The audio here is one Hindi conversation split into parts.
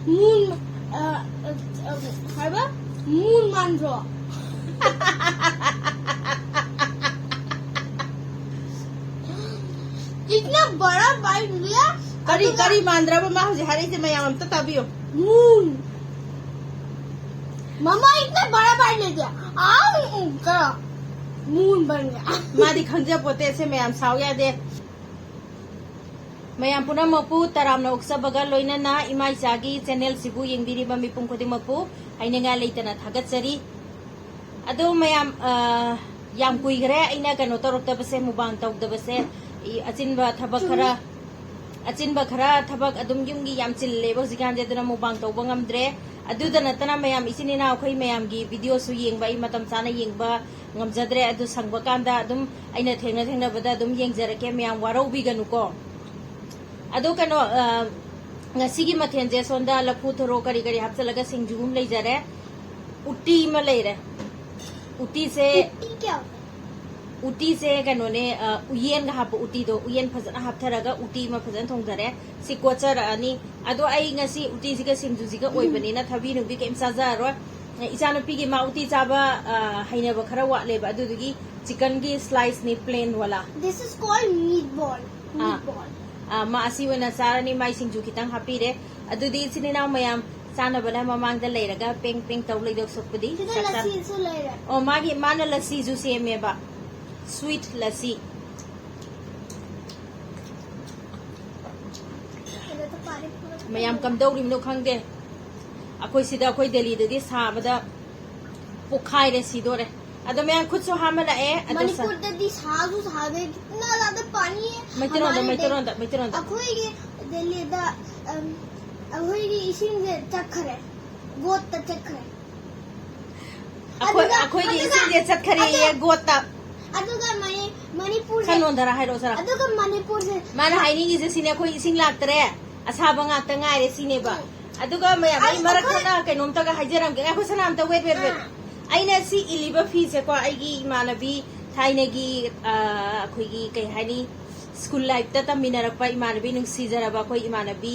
मून हाइबा मून मानरो इतना बड़ा बाइट लिया करी करी मांद्रा मा हजे हरे से मैं आम ताबियो मून मम्मा इतना बड़ा बाइट ले दिया का मून बन गया मादी खंजा पोते से मैं आम साव या दे मैम पुनः मपू तराम उक्सबगा लोइना इमाई चागी चैनल सिबु येंबिरिबा मिपुं खुदिमकु हाइनेगा लेतना थागतसरी अदो मैम याम कुइगरे अइना कनो तौरक्तबसे मुबांग तौदबसे अचिनबा थबक खरा थबक अदुम युमगी याम चिल्लेबो जिगान जेदना मुबांग तौबा ngamdre अदुदा नतना मैम इसिनिना अखोई मैम गी वीडियो सु येंबा इ मतम चाना येंबा ngamjadre adu sangba kanda adum aina thengna bada adum yengjarake मैम वारौबिगनुको अदो कनो ngasi mathen je sonda lapu thoro kari kari hapchalaga singjugum leijare utti ma leire utti se क्या utti se kano ne uyen ga hap utti do uyen phajana haptharaga utti ma phajan thongdare si kochar ani ado ai ngasi utti siga singju siga oibani na thabi nu bi kem saja ro isana pi gi ma utti chaba haina ba khara wa le ba adu gi chicken gi slice ni plain wala this is called meatball meatball मा असी वना सारनी माई सिंजु खितंग हापीरे अदुदी सिनिना मयाम साना बना ममांग द लेरगा पेंग पेंग तौ लेदो सपदी लस्सी सु लेरे ओ मागी माना लस्सी जु सेमेबा स्वीट लस्सी मयाम कम दौरी मनो खंगदे अखोई सिदा अखोई दिल्ली ददी साबदा पोखाई रे सिदोरे अदो मैं खुद सो हाम लाए मणिपुर ददी साजु साबे कितना ज्यादा पानी है मैतरोंदा अखोई के दिल्ली दा अखोई की इसिंग से चखरे गोत त चखरे अखोई की इसिंग से चखरे ये गोता अदुगा मणिपुर सनोंदरा हाइरो सरा अदुगा मणिपुर से माना हाइनी की सिने अखोई इसिंग लाक्तरे असाबा ngakta ngaire सिनेबा अदुगा मैं आई मरखना कैनोम तगा हाइजराम के अखो सनाम त वेट अना सी इलिबा फी से को आईगी इमानबी थाइनेगी अखोइगी कई हानी स्कूल लाइफ ता तमिनरपा इमानबी नुंसीजरबा अखोई इमानबी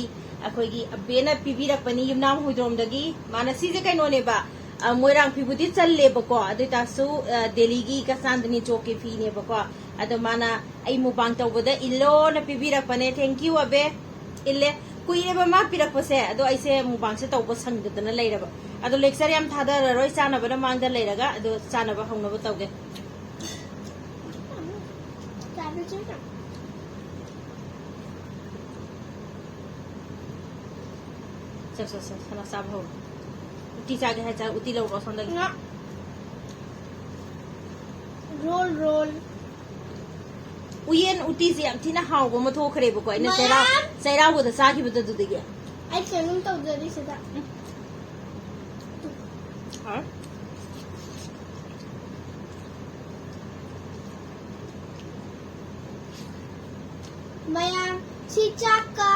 अखोइगी अबेना पिबिरपनी युमनाम हुइद्रोमदगी माना सीजे कैनोनेबा मोइरांग फिबुदी चल्लेबको अदुतासु दिल्लीगी कसांदनी चौकी फीनेबको अदो माना आई मुबांग तौबदा इल्लो न पिबिरपने थैंक यू अबे इल्ले कुइरेबा मा पिरकपसे अदो आइसे मुबांग से तौबा संगदना लेरबा अदो लेक्चर याम थादररोय चानबना मांगदा लेरगा अदो चानबा हौनबा तौगे सब सना साब हो उटी चागे है चा उटी लौ रोसंदगी रोल रोल उयेन उटी से याम थिना हावबो म थोखरेबको इना चैरावो द चाखिबो दुदगी आई कैनुम तौजरी सेदा मैम सी चाका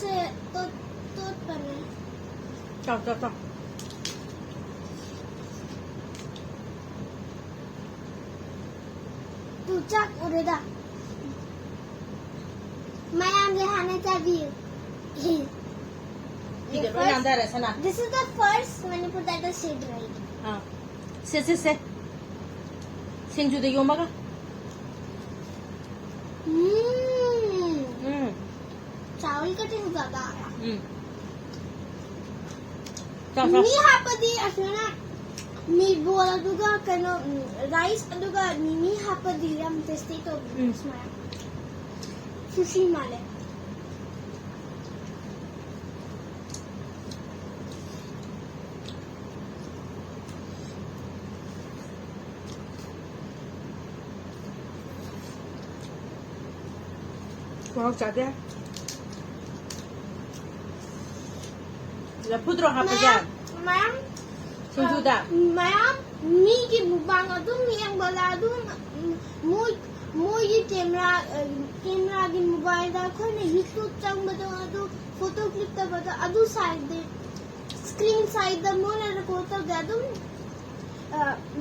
से तो बने चल तू चाक उड़ेदा मैम लेहाने चाहिए This is the first Manipur that is said right. Se. Singju de yomaga. चावल का टेस्ट ज्यादा आया चल मी हापदी असना मी बोला दुगा कनो राइस दुगा मी हापदी हम टेस्टी तो smile sushi Male Wow, chate. La pudro hapajan. Ma'am. Sujuda. Ma'am, me ki mukbang adum yang bala adum moi camera ki mobile da khoi ne YouTube chang bada adu photo clip ta bada adu side de screen side da mo na record ta da adum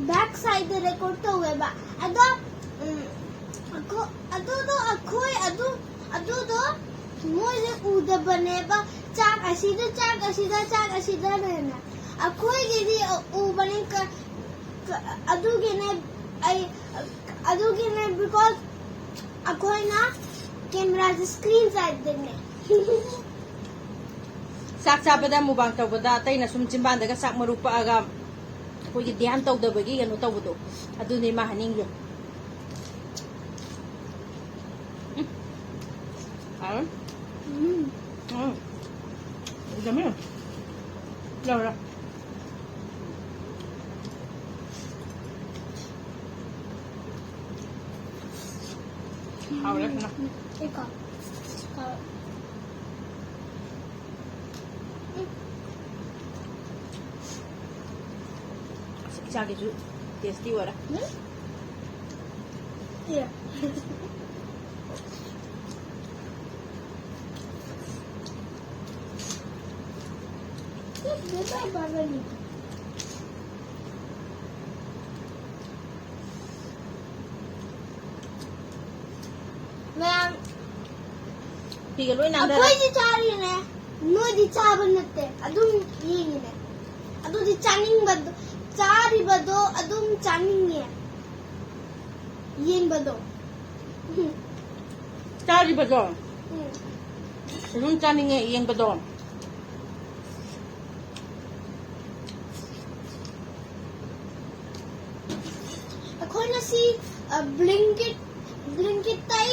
back side de record ta huwe ba adu adu do akhoi adu do मोजे उदा बनेबा चाक असीदा रहना अखोई गिरी ऊबने का अदुगेने because अखोई ना कैमरा स्क्रीन साइड देने sak sabada mubang tawbada tay na sum chimban daga sak maru pa aga ko gi dhyan tawdabagi ano tawdo adu ni mahaning yo dami Laura Ahora na एक Isagi ju tasty wala Yeah. Beta bagani. Ma'am, pigaloy na ako'y di chari ne. No di chaban natte. Adum yingi ne. Adu di chaning bado. Chari bado adum chaning ne. Yin bado. Chari ba do Sunun chaning e iyang ba do Ako'y na si Blinkit tay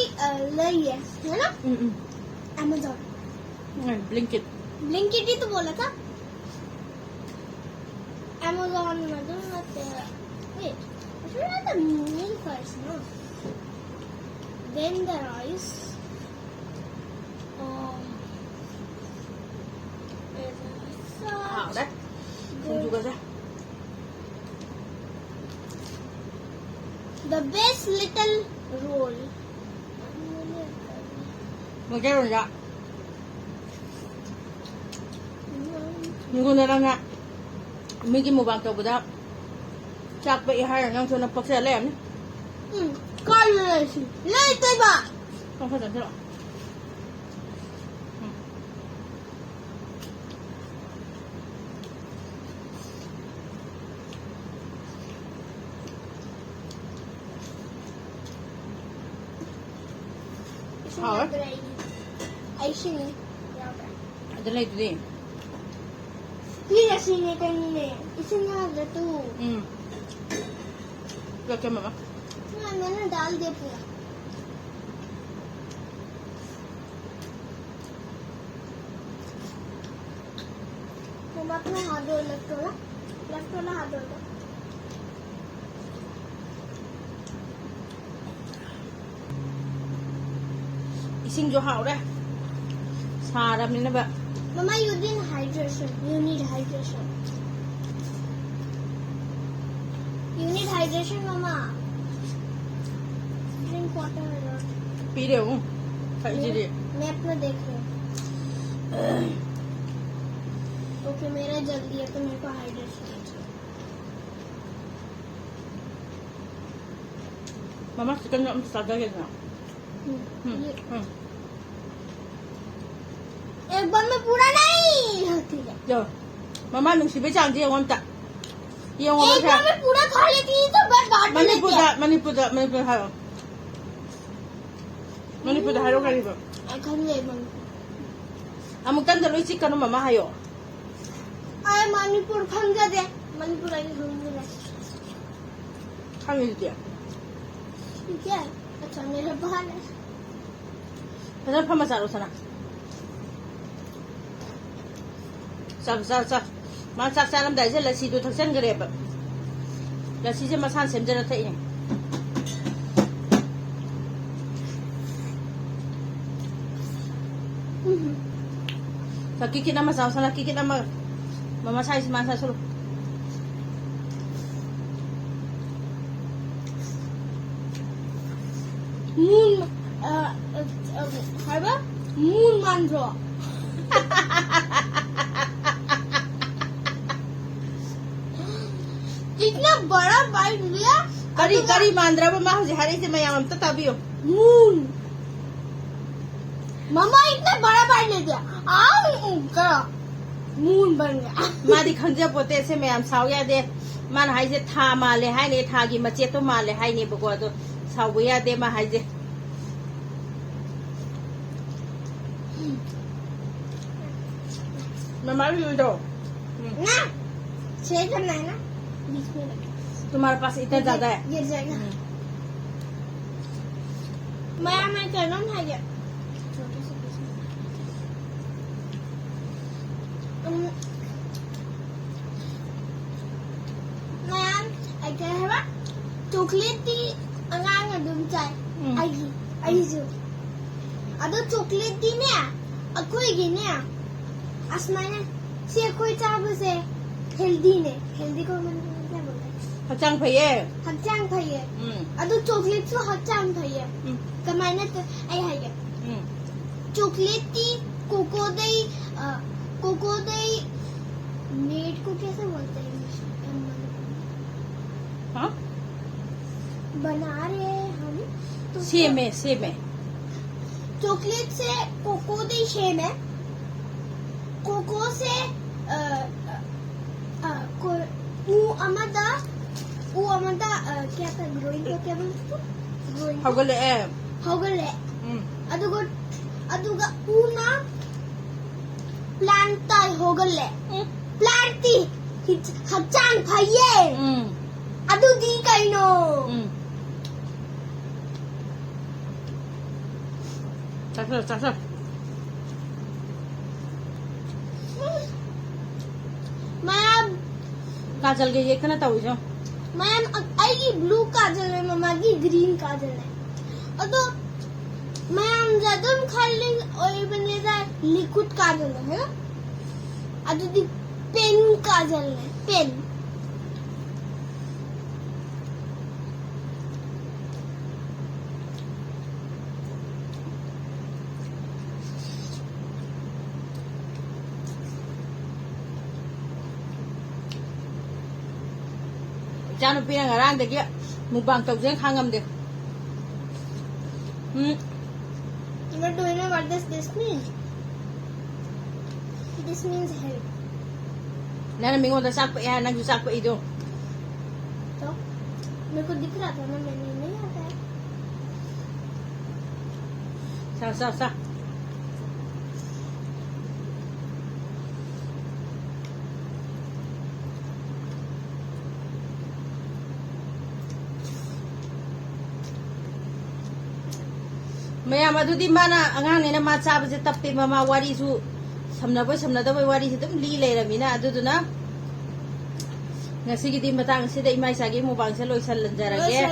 लई है ना Amazon Blinkit Blinkit ही तो बोला था Amazon में तो wait I should have the meal first no then the rice hảo đấy không juga ra the best little roll một cái rồi dạ Nguna lang nga Migi mo bang tawbada Chak ba ihar nang so nagpagsalem Carlos later ba Không phải thế đâu Hả? Ai sini Ada na ito din Pila sini kanina इसमें ada tuh Kaya kaya mama हाँ मैंने डाल दिया पूरा मम्मा अपना हाथ धो लेफ्ट वाला हाथ धो लो Ising jo hao đấy Sarap nila ba Mama you need hydration you need hydration mama drink water a lot Pí đều không Phải gì đi मैं अपना देख रही हूँ ओके मेरा जल्दी है तो मेरे को hydration Mama chicken nyo sa gagawin na एक बार में पूरा नहीं होती है Yo Mama nung sibi chang diya wam ta Yung wam एक बार में पूरा खा लेती है तो बस बांट लेती है Manipur haro Manipur haro ka riba खाने ले mummy Amag tanda lo chicken no mama hayo आए मणिपुर खंगा दे मणिपुर आई खंगा दे Hangil diya ठीक है अच्छा मेरा बहार है Masarap pa masaro sana Sak Masak sanam dahil sa lasi do thaksan gare ba Lasi sa masan semjara ta ini Sakikit na masaw sana kikit na mamasay si masa sulo moon हरबा मून मान रहा इतना बड़ा बाइट लिया Kari mandra ba maho si hari si mayamam tatabiyo moon मम्मा इतना बड़ा बाइट ले दिया करो मून बन गया मादी खंजा पोते से मैं साव यादे मान हाइजे था माले हाय ने था की मचे तो माले हाय ने बको तो साव यादे मा हाइजे मम्मा भी दो ना छह करना है ना बीच में रख तुम्हारे पास इतना ज्यादा है गिर जाएगा मैं कर रहा हूँ ये छोटे से पीस में मैं क्या है बा चॉकलेट दी अंगांग अदुम चाय आई जो अदो चॉकलेट दी ने अकोई गी ने आसमाने से कोई चाब से हेल्दी ने हेल्दी को मन क्या बोलते हैं हचांग फैये हचांग फैये अदो चॉकलेट सो हचांग फैये कमाने तो आई है चॉकलेट दी कोको दे मीट को कैसे बोलते हैं हाँ बना रहे हैं हम तो सेम है चॉकलेट से कोको दे शेम है कोको से अमदा क्या था ग्रोइंग को क्या बोलते ग्रोइंग हगले ए होगले अदुगा ऊना प्लांट ताई होगले प्लांट ती हचांग फैये अदु दी कइनो चाचा मैम काजल के ये कना ताऊ जो मैम आएगी ब्लू काजल है मम्मा की ग्रीन काजल है और तो मैम ज्यादा खाली और बनेगा लिक्विड काजल है अदु दी पेन काजल है pen Jangan lupa yang ngarang deh ya, mukbang tau jeng hangam deh. But do you know what does this mean? This means help. Nana minggu dah sak ya, nang sak itu. तो मेरे को दिख रहा था ना मैंने नहीं आता है Sa. Maya madu di mana angang ni na matsa ba sa tapi mama wari su samna da boy wari su tum li le rami na adu na ngasi gidi matang sida imay sagi mo bang sa loy sa lanjarage